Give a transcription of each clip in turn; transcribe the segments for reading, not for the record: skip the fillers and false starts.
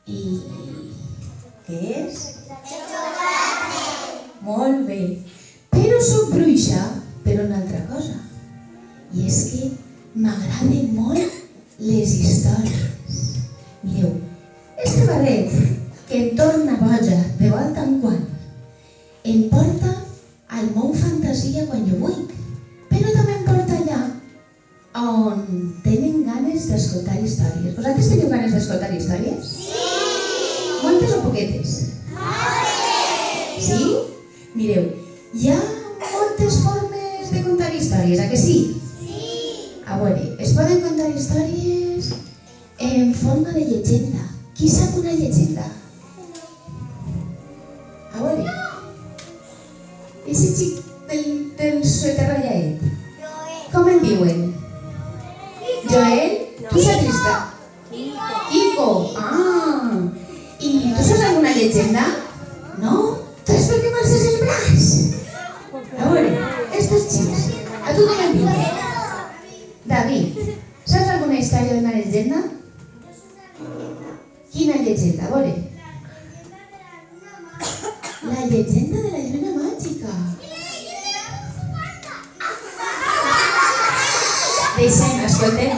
I què és? Molt bé. Però soc bruixa per una altra cosa. I és que m'agraden molt les històries. Mireu, este barret que em torna boja de volta en quan em porta al món fantasia quan jo vull, però també em porta allà on tenen ganes d'escoltar històries. Vosaltres teniu ganes d'escoltar històries? Sí! Moltes o poquetes? Moltes! Sí? Mireu, hi ha moltes formes de contar històries, a que sí? Sí! A veure, es poden contar històries en forma de llegenda. Qui sap una llegenda? A veure. Ese xic del suéter rallaet. Com en diuen? Joel? Tu saps esta? Kiko. Ah! I tu saps alguna llegenda? No? Doncs per què m'alces el braç? A veure, estos xics. A tu com en diuen? David. Saps alguna història d'una llegenda? Quina llegenda? A veure. La llegenda de la lluna màgica. Deixem, escoltem.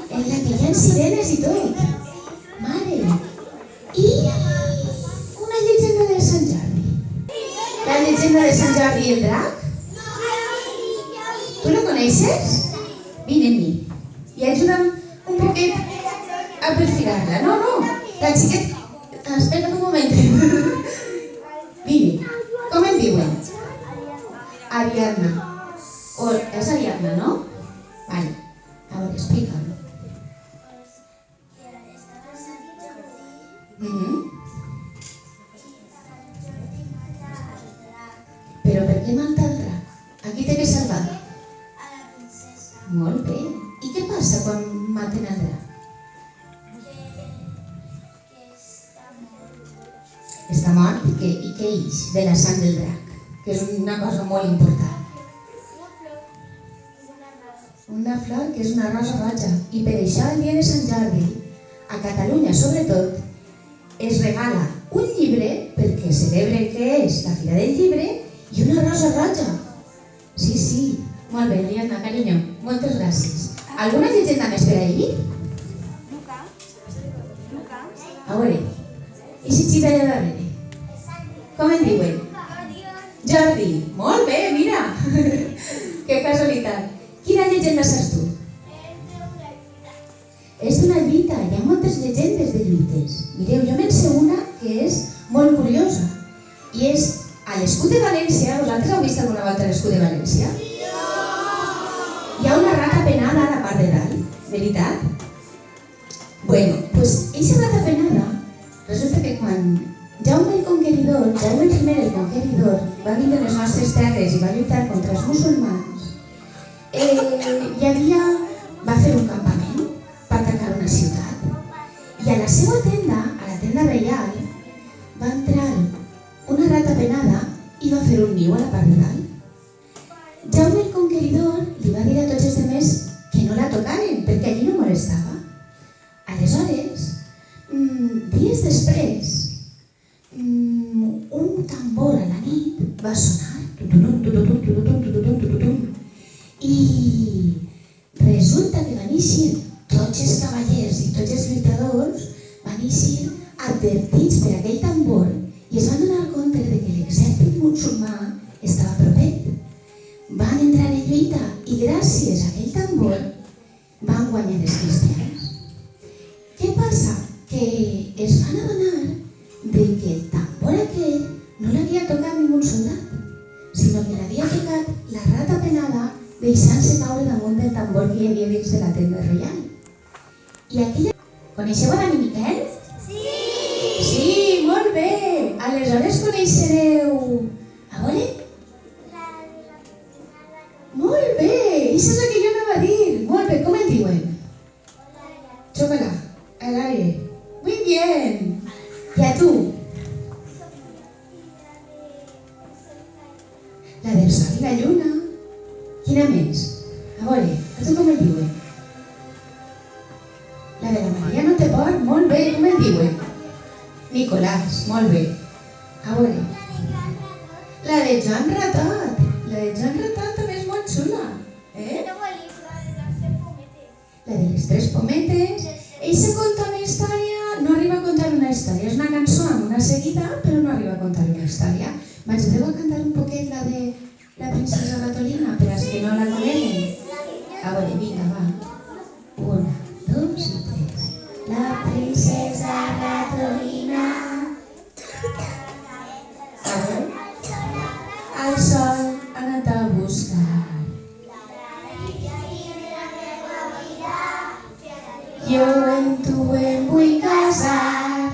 En la que hi ha sirenes i tot. Mare. I una llegenda de Sant Jordi. La llegenda de Sant Jordi i el drac? Tu la coneixes? Vine amb mi. I ajuda'm un poquet a perfilar-la. No, no. La xiqueta... Espera un moment. Vine. Com en diuen? Ariadna. És Ariadna, no? Vale. A veure, explica'm. Però per què mata el drac? A qui té que salvar? A la princesa. Molt bé. I què passa quan maten el drac? Està mort i què ix de la sang del drac? Que és una cosa molt important. Una flor que és una rosa roja. I per això el dia de Sant Jordi, a Catalunya sobretot, es regala un llibre perquè celebren que és la Fira del Llibre i una rosa roja. Sí, sí. Molt bé, Ariadna, carinyo. Moltes gràcies. Alguna llegenda més per ahir? A veure. I si xic d'allà darrere? Com en diuen? Jordi. Molt bé, mira. Que casualitat. Quina llegenda saps tu? És d'una lluita. Hi ha moltes llegendes de lluites. Mireu, jo me'n sé una que és molt curiosa. I és a l'escut de València. Vosaltres heu vist alguna volta l'escut de València? Hi ha una rata penada a la part de dalt. Veritat? Bueno, doncs aquesta rata penada resulta que quan Jaume el Conqueridor, Jaume I el Conqueridor, va vindre a les nostres terres i va lluitar contra els musulmans, va fer un campament per atacar una ciutat. I a la seva tenda, a la tenda reial, va entrar una rata penada i va fer un niu a la part de dalt. Jaume el Conqueridor li va dir a tots els altres que no la tocaren perquè allí no molestava. Aleshores, dies després, un tambor a la nit va sonar i resulta que van eixir tots els cavallers i tots els lluitadors van eixir advertits per aquell tambor i es van donar compte de que l'exèrcit musulmà estava propet. Van entrar en lluita i gràcies a aquell tambor van guanyar els cristians. Què passa? Que es van adonar de que el tambor aquell no l'havia tocat ningú soldat, sinó que l'havia tocat la rata penada deixant-se caure damunt del tambor que hi havia dins de la tenda reial. I aquella... Coneixeu a l'Ami Miquel? Sí! Sí, molt bé! Aleshores coneixereu... A veure? Molt bé! Això és el que jo anava a dir! Molt bé, com en diuen? Chócala, al aire. Muy bien! I a tu? La del sol i la lluna. Quina més? A veure, a tu com et diuen? La de la Maria no te D'acord? Molt bé, com el diuen? Nicolàs, molt bé. A veure, la de Joan Ratot. La de Joan Ratot també és molt xula. La de les tres pometes. Eixa conta una història, no arriba a contar una història. És una cançó amb una seguida, però no arriba a contar una història. M'ajudeu a cantar un poquet la de la princesa Ratolina, per als que no la coneguen? A veure, vinga, va. 1, 2 i 3. La princesa Ratolina. A veure. Al sol ha anat a buscar. Jo amb tu em vull casar.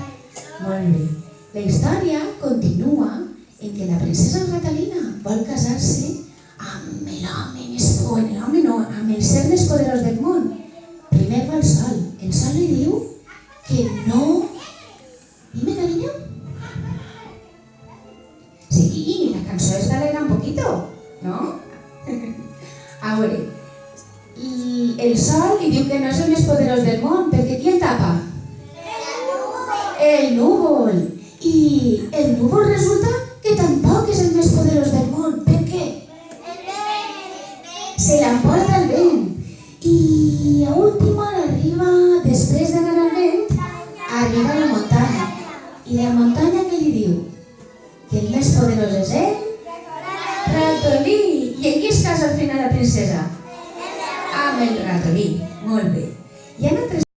Molt bé. La història continua en què la princesa Ratalina vol casar-se amb l'home més poderós, l'home no, amb el ser més poderós del món. Primer va el sol. El sol li diu que no... Dime, cariño. Sí, la cançó esta alegra un poquito, ¿no? A veure, el sol li diu que no és el més poderós del món, perquè qui el tapa? El núvol. I el núvol resulta que tampoc és el més poderós del món. Per què? Se l'emporta el vent. I a última hora arriba, després d'anar al vent, arriba a la muntanya. I la muntanya què li diu? Que el més poderós és ell? Ratolí. I en qui es casa al final la princesa? Amb el ratolí. Molt bé. Hi ha altres